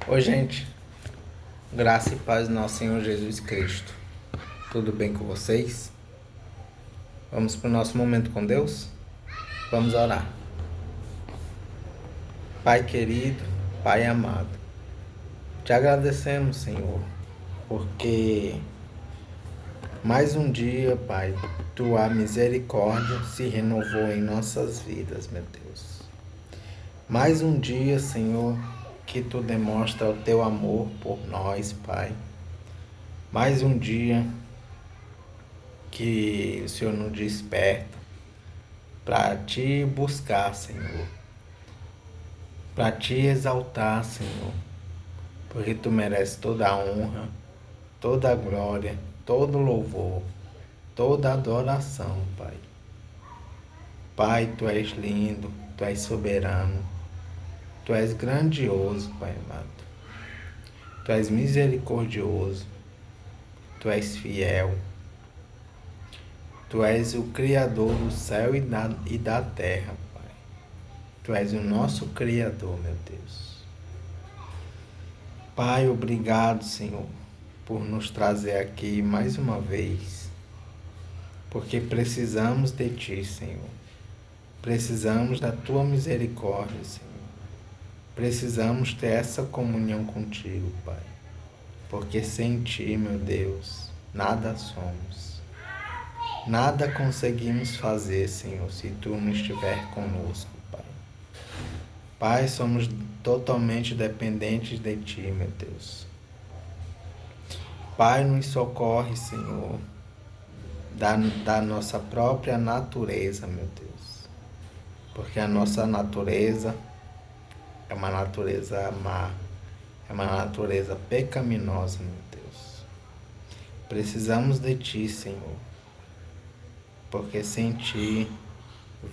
Oi, gente. Graça e paz do nosso Senhor Jesus Cristo. Tudo bem com vocês? Vamos para o nosso momento com Deus? Vamos orar. Pai querido, Pai amado, te agradecemos, Senhor, porque mais um dia, Pai, tua misericórdia se renovou em nossas vidas, meu Deus. Mais um dia, Senhor, que tu demonstra o teu amor por nós, Pai. Mais um dia que o Senhor nos desperta para te buscar, Senhor, para te exaltar, Senhor, porque tu mereces toda a honra, toda a glória, todo louvor, toda adoração, Pai. Pai, tu és lindo, tu és soberano, tu és grandioso, Pai amado. Tu és misericordioso, tu és fiel. Tu és o Criador do céu e da terra, Pai. Tu és o nosso Criador, meu Deus. Pai, obrigado, Senhor, por nos trazer aqui mais uma vez, porque precisamos de Ti, Senhor. Precisamos da Tua misericórdia, Senhor. Precisamos ter essa comunhão contigo, Pai, porque sem Ti, meu Deus, nada somos. Nada conseguimos fazer, Senhor, se Tu não estiver conosco, Pai. Pai, somos totalmente dependentes de Ti, meu Deus. Pai, nos socorre, Senhor, da nossa própria natureza, meu Deus. Porque a nossa natureza é uma natureza má, é uma natureza pecaminosa, meu Deus. Precisamos de Ti, Senhor, porque sem Ti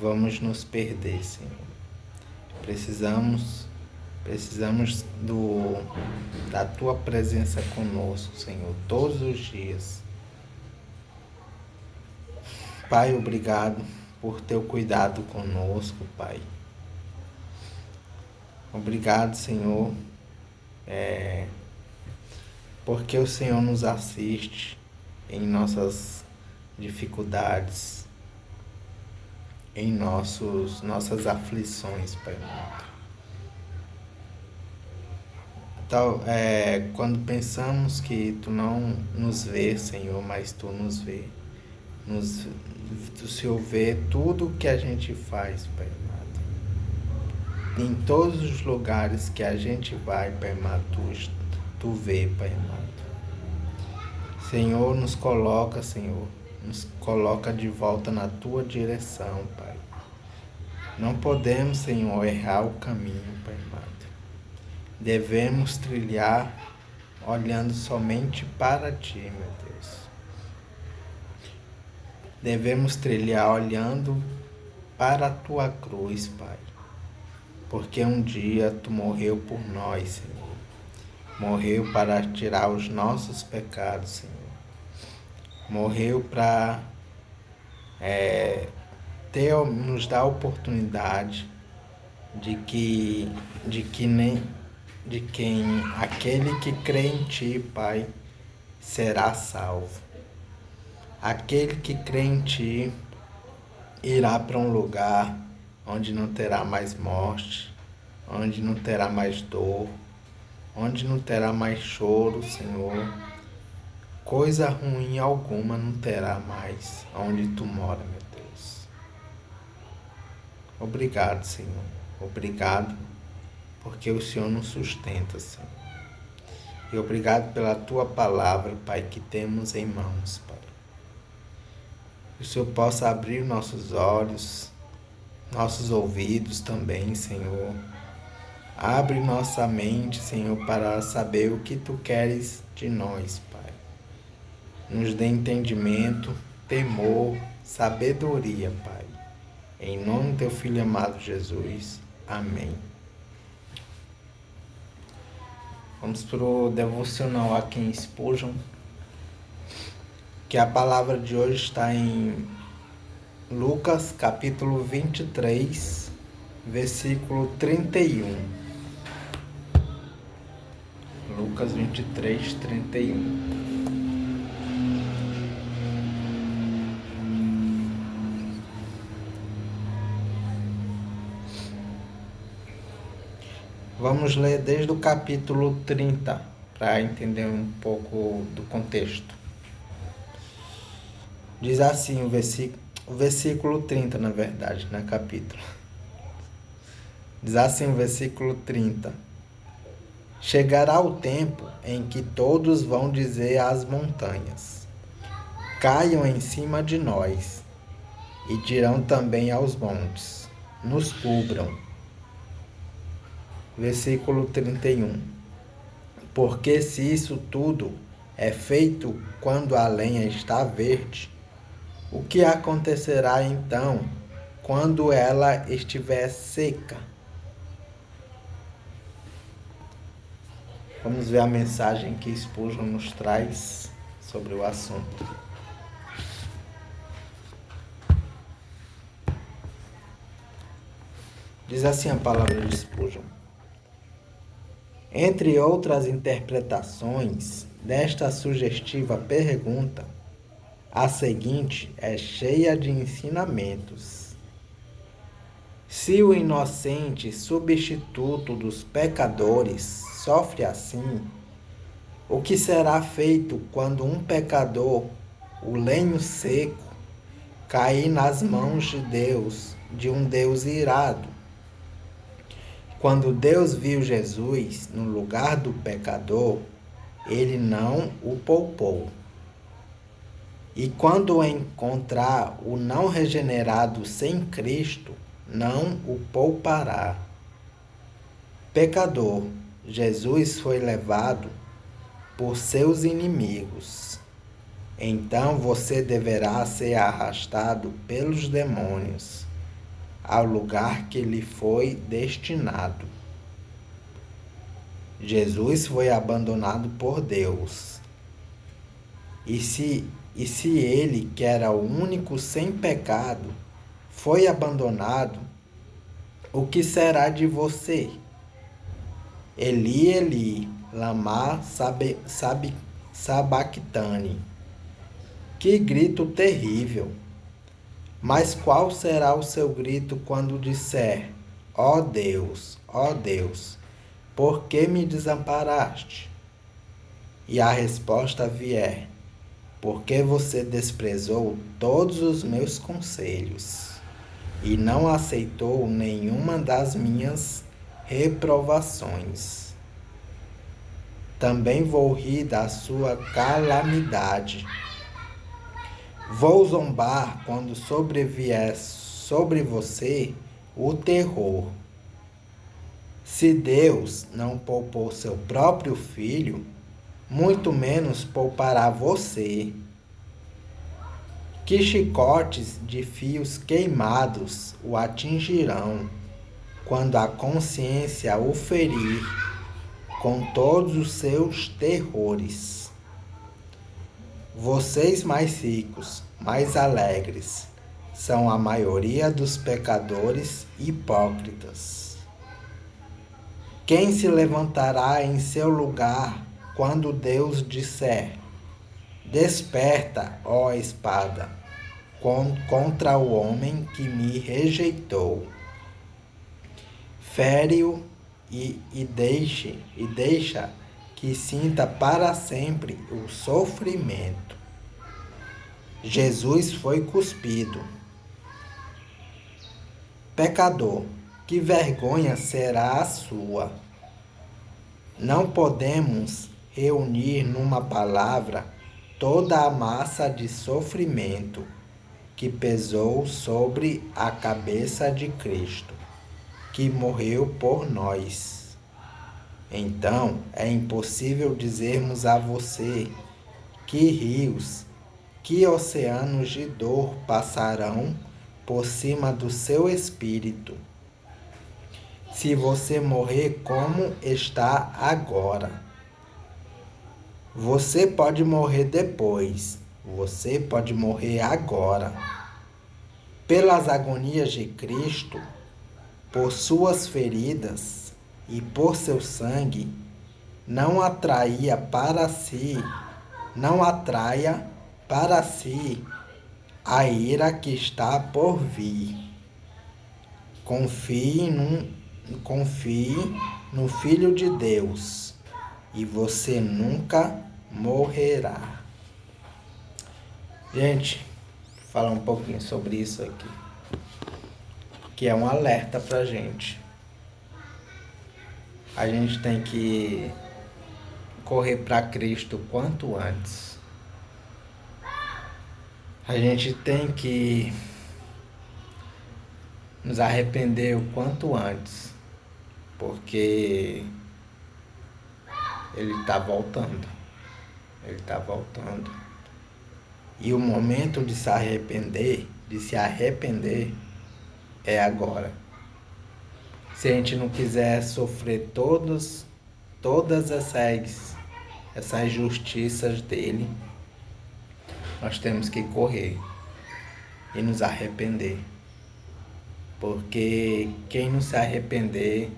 vamos nos perder, Senhor. Precisamos da Tua presença conosco, Senhor, todos os dias. Pai, obrigado por teu cuidado conosco, Pai. Obrigado, Senhor, porque o Senhor nos assiste em nossas dificuldades, em nossas aflições, Pai amado. Então, quando pensamos que Tu não nos vê, Senhor, mas Tu nos vê. O Senhor vê tudo o que a gente faz, Pai amado. Em todos os lugares que a gente vai, Pai amado, Tu vê, Pai amado. Senhor, nos coloca de volta na Tua direção, Pai. Não podemos, Senhor, errar o caminho, Pai amado. Devemos trilhar olhando somente para Ti, meu Deus. Devemos trilhar olhando para a Tua cruz, Pai. Porque um dia Tu morreu por nós, Senhor. Morreu para tirar os nossos pecados, Senhor. Morreu para nos dar a oportunidade de quem aquele que crê em Ti, Pai, será salvo. Aquele que crê em Ti irá para um lugar onde não terá mais morte, onde não terá mais dor, onde não terá mais choro, Senhor. Coisa ruim alguma não terá mais onde Tu mora, meu Deus. Obrigado, Senhor. Obrigado porque o Senhor nos sustenta, Senhor. E obrigado pela Tua palavra, Pai, que temos em mãos, Pai. Que o Senhor possa abrir nossos olhos, nossos ouvidos também, Senhor. Abre nossa mente, Senhor, para saber o que Tu queres de nós, Pai. Nos dê entendimento, temor, sabedoria, Pai. Em nome do Teu Filho amado Jesus. Amém. Vamos para o devocional aqui em Spurgeon, que a palavra de hoje está em Lucas capítulo 23, versículo 31. Lucas 23, 31. Vamos ler desde o capítulo 30, para entender um pouco do contexto. Diz assim o versículo 30, na verdade, não é capítulo. Diz assim o versículo 30. Chegará o tempo em que todos vão dizer às montanhas: caiam em cima de nós, e dirão também aos montes: nos cubram. Versículo 31. Porque se isso tudo é feito quando a lenha está verde, o que acontecerá então quando ela estiver seca? Vamos ver a mensagem que Spurgeon nos traz sobre o assunto. Diz assim a palavra de Spurgeon: entre outras interpretações desta sugestiva pergunta, a seguinte é cheia de ensinamentos. Se o inocente substituto dos pecadores sofre assim, o que será feito quando um pecador, o lenho seco, cair nas mãos de Deus, de um Deus irado? Quando Deus viu Jesus no lugar do pecador, ele não o poupou. E quando encontrar o não regenerado sem Cristo, não o poupará. Pecador, Jesus foi levado por seus inimigos. Então você deverá ser arrastado pelos demônios ao lugar que lhe foi destinado. Jesus foi abandonado por Deus. E se ele, que era o único sem pecado, foi abandonado, o que será de você? Eli, Eli, lama sabachthani. Que grito terrível! Mas qual será o seu grito quando disser: ó Deus, por que me desamparaste? E a resposta vier: porque você desprezou todos os meus conselhos e não aceitou nenhuma das minhas reprovações. Também vou rir da sua calamidade. Vou zombar quando sobrevier sobre você o terror. Se Deus não poupou seu próprio filho, muito menos poupará você. Que chicotes de fios queimados o atingirão quando a consciência o ferir com todos os seus terrores. Vocês mais ricos, mais alegres, são a maioria dos pecadores hipócritas. Quem se levantará em seu lugar quando Deus disser: desperta, ó espada, contra o homem que me rejeitou? Fere-o e deixa que sinta para sempre o sofrimento. Jesus foi cuspido. Pecador, que vergonha será a sua! Não podemos reunir numa palavra toda a massa de sofrimento que pesou sobre a cabeça de Cristo, que morreu por nós. Então, é impossível dizermos a você que rios, que oceanos de dor passarão por cima do seu espírito, se você morrer como está agora. Você pode morrer depois, você pode morrer agora. Pelas agonias de Cristo, por suas feridas e por seu sangue, não atraia para si a ira que está por vir. Confie no Filho de Deus e você nunca morrerá. Gente, falar um pouquinho sobre isso aqui, que é um alerta pra gente. A gente tem que correr para Cristo o quanto antes. A gente tem que nos arrepender o quanto antes, porque Ele está voltando. Ele está voltando. E o momento de se arrepender, é agora. Se a gente não quiser sofrer todas essas justiças dele, nós temos que correr e nos arrepender. Porque quem não se arrepender,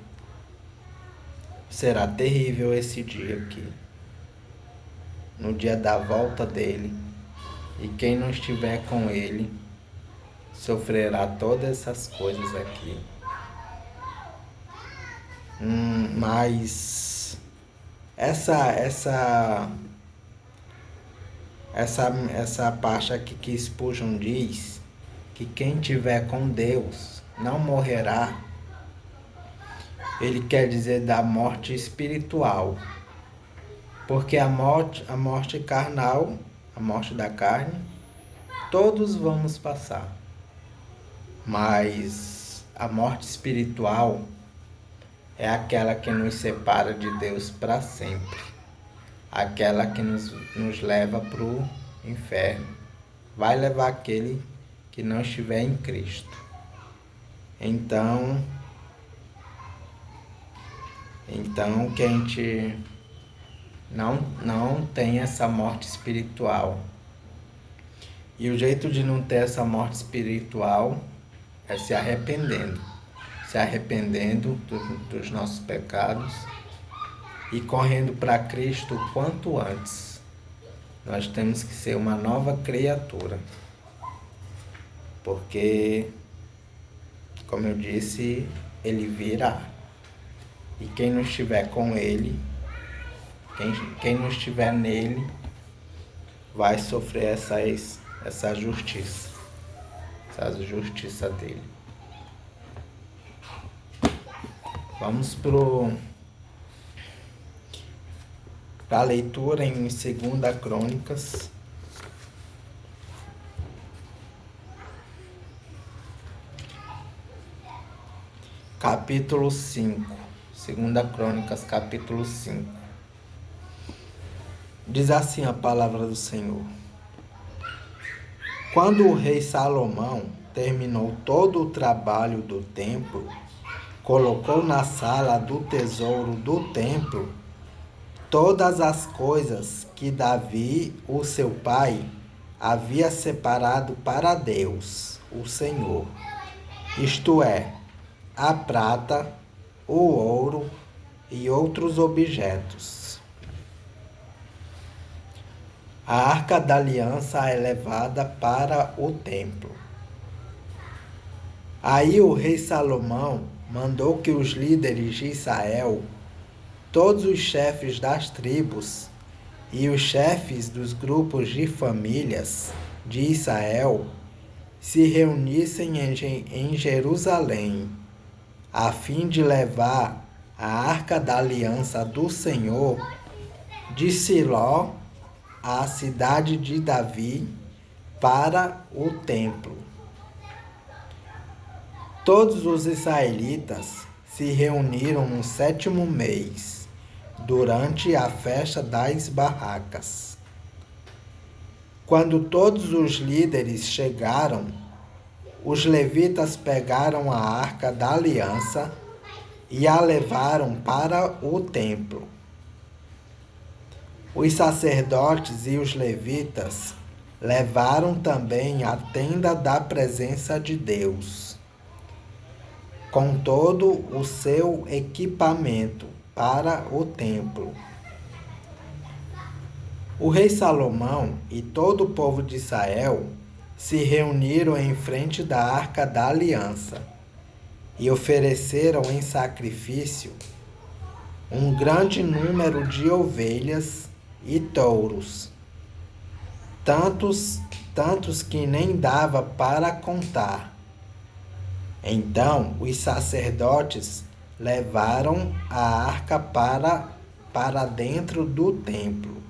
será terrível esse dia aqui, no dia da volta dele. E quem não estiver com ele, sofrerá todas essas coisas aqui. Mas essa parte aqui que Spurgeon diz, que quem tiver com Deus não morrerá, ele quer dizer da morte espiritual. Porque a morte carnal, a morte da carne, todos vamos passar. Mas a morte espiritual é aquela que nos separa de Deus para sempre. Aquela que nos leva para o inferno. Vai levar aquele que não estiver em Cristo. Então que a gente não tem essa morte espiritual. E o jeito de não ter essa morte espiritual é se arrependendo dos nossos pecados e correndo para Cristo o quanto antes. Nós temos que ser uma nova criatura, porque, como eu disse, Ele virá. E quem não estiver com Ele, quem não estiver nele, vai sofrer essa justiça dele. Vamos para a leitura em 2 Crônicas, capítulo 5. 2 Crônicas, capítulo 5. Diz assim a palavra do Senhor. Quando o rei Salomão terminou todo o trabalho do templo, colocou na sala do tesouro do templo todas as coisas que Davi, o seu pai, havia separado para Deus, o Senhor, isto é, a prata, o ouro e outros objetos. A Arca da Aliança é levada para o templo. Aí o rei Salomão mandou que os líderes de Israel, todos os chefes das tribos e os chefes dos grupos de famílias de Israel se reunissem em Jerusalém, a fim de levar a Arca da Aliança do Senhor de Siló, a cidade de Davi, para o templo. Todos os israelitas se reuniram no 7º mês, durante a festa das barracas. Quando todos os líderes chegaram, os levitas pegaram a Arca da Aliança e a levaram para o templo. Os sacerdotes e os levitas levaram também a tenda da presença de Deus, com todo o seu equipamento para o templo, O rei Salomão e todo o povo de Israel se reuniram em frente da Arca da Aliança e ofereceram em sacrifício um grande número de ovelhas e touros, tantos que nem dava para contar. Então os sacerdotes levaram a arca para dentro do templo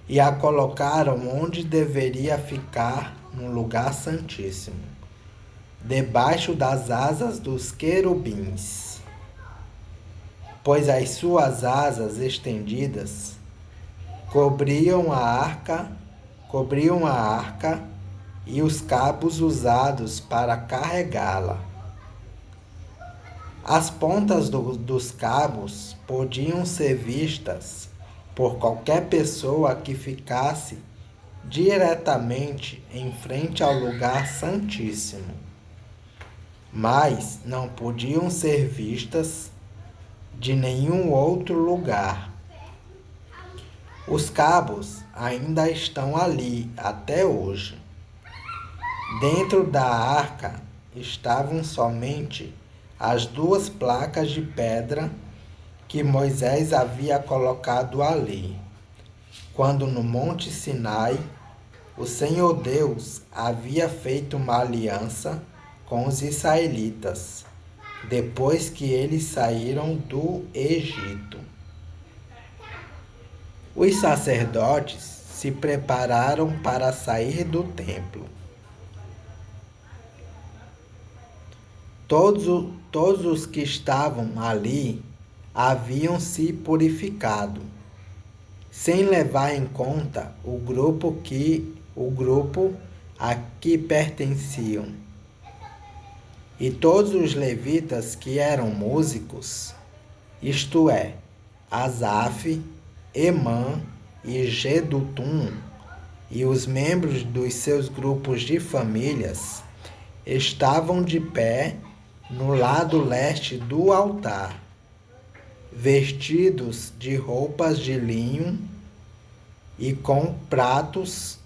e a colocaram onde deveria ficar, no lugar santíssimo, debaixo das asas dos querubins, pois as suas asas estendidas cobriam a arca e os cabos usados para carregá-la. As pontas dos cabos podiam ser vistas por qualquer pessoa que ficasse diretamente em frente ao lugar santíssimo, mas não podiam ser vistas de nenhum outro lugar. Os cabos ainda estão ali até hoje. Dentro da arca estavam somente as 2 placas de pedra que Moisés havia colocado ali, quando no Monte Sinai o Senhor Deus havia feito uma aliança com os israelitas, depois que eles saíram do Egito. Os sacerdotes se prepararam para sair do templo. Todos os que estavam ali haviam se purificado, sem levar em conta o grupo a que pertenciam. E todos os levitas que eram músicos, isto é, Asaf, Emã e Jedutum, e os membros dos seus grupos de famílias, estavam de pé no lado leste do altar, vestidos de roupas de linho e com pratos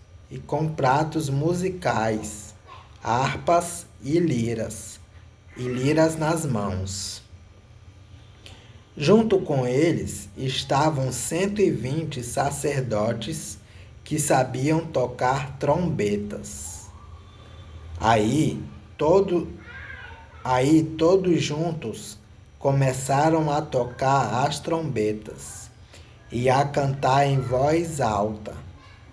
musicais, harpas e liras nas mãos. Junto com eles estavam 120 sacerdotes que sabiam tocar trombetas. Aí todos juntos começaram a tocar as trombetas e a cantar em voz alta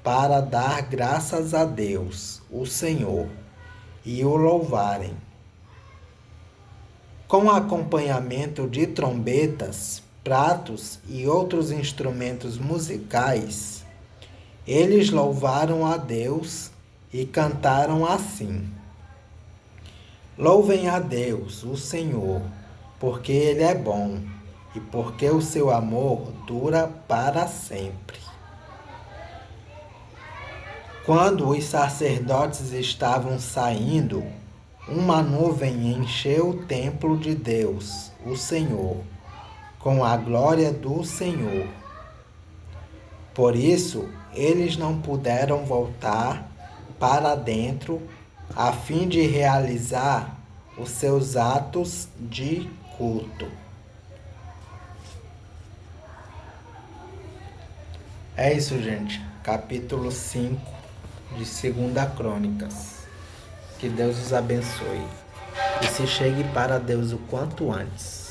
para dar graças a Deus, o Senhor, e o louvarem. Com acompanhamento de trombetas, pratos e outros instrumentos musicais, eles louvaram a Deus e cantaram assim: Louvem a Deus, o Senhor, porque Ele é bom e porque o seu amor dura para sempre. Quando os sacerdotes estavam saindo, uma nuvem encheu o templo de Deus, o Senhor, com a glória do Senhor. Por isso, eles não puderam voltar para dentro a fim de realizar os seus atos de culto. É isso, gente. Capítulo 5 de 2 Crônicas. Que Deus os abençoe e se chegue para Deus o quanto antes.